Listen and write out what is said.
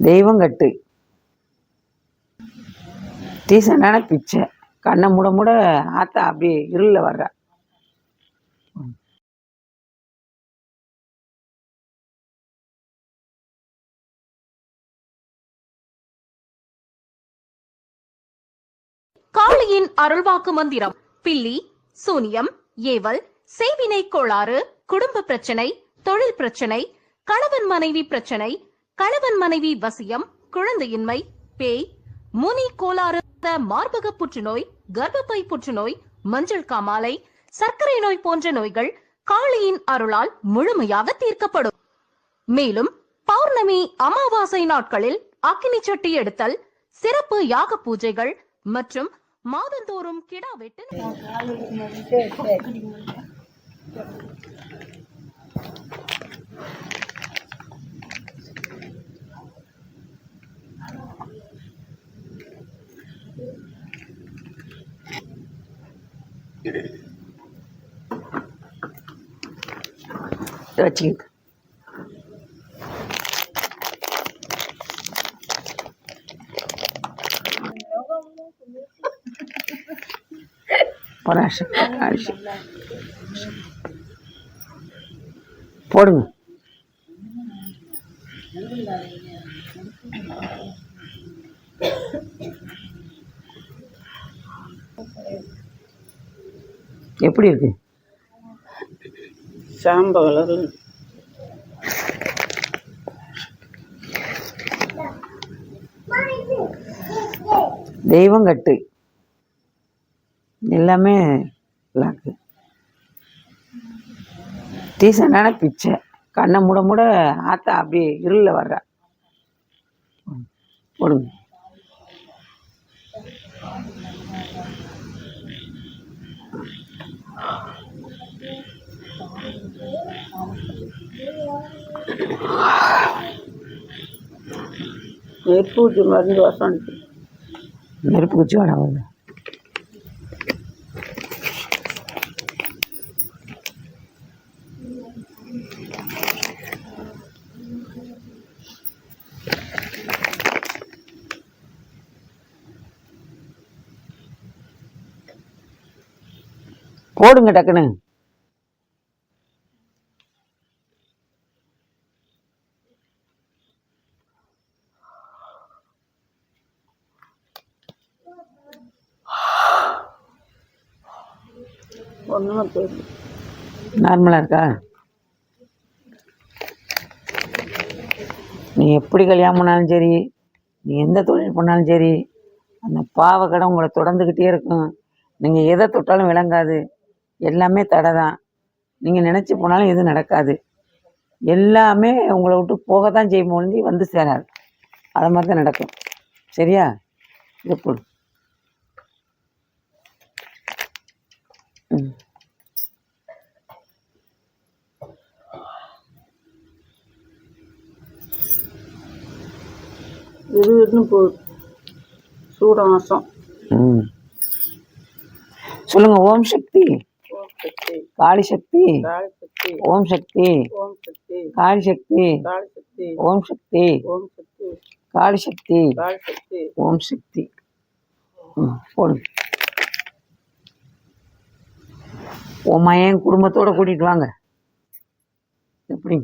தெய்வம் கட்டு டீசெண்டான பிச்சை. கண்ணை மூட மூட ஆத்தா அப்படியே இருளில் வர்றா. காளியின் அருள்வாக்கு மந்திரம். பில்லி, சூனியம், ஏவல், செய்வினை கோளாறு, குடும்ப பிரச்சனை, தொழில் பிரச்சனை, கணவன் மனைவி பிரச்சனை, கணவன் மனைவி வசியம், குழந்தையின்மை, பேய், முனி கோளாறு, மார்பக புற்றுநோய், கர்ப்பப்பை புற்றுநோய், மஞ்சள் காமாலை, சர்க்கரை நோய் போன்ற நோய்கள் காளியின் அருளால் முழுமையாக தீர்க்கப்படும். மேலும் பௌர்ணமி, அமாவாசை நாட்களில் அக்கினி சட்டி எடுத்தல், சிறப்பு யாக பூஜைகள் மற்றும் மாதந்தோறும் கிடா வெட்டு. வச்சுக்க. போடுங்க. எப்படி இருக்கு? சாம்ப கலர். தெய்வம் கட்டு எல்லாமே இருக்கு. டீசெண்டான பிச்சை. கண்ணை மூட மூட ஆத்தா அப்படியே இருளில் வர்றா. போடுங்க. நெருப்பு ஊற்றி மருந்து வாசம். நெருப்பு குச்சி வாடாவது. போடுங்க டக்குன்னு. நார்மலாக இருக்கா? நீ எப்படி கல்யாணம் பண்ணாலும் சரி, நீ எந்த தொழில் பண்ணாலும் சரி, அந்த பாவக்கடை உங்களை தொடர்ந்துக்கிட்டே இருக்கும். நீங்கள் எதை தொட்டாலும் விளங்காது. எல்லாமே தடை தான். நீங்கள் நினச்சி போனாலும் எதுவும் நடக்காது. எல்லாமே உங்களை விட்டு போக தான் செய்யும் ஒழிஞ்சு வந்து சேராது. அதை மாதிரி தான் நடக்கும். சரியா? இது போடு. இது போகுது சூடாசம். சொல்லுங்க. ஓம் சக்தி, காளி சக்தி, ஓம் சக்தி, காளி சக்தி, ஓம் சக்தி, காளி சக்தி, ஓம் சக்தி. போடுங்க. உன் மயன் குடும்பத்தோட கூட்டிட்டு வாங்க. எப்படி?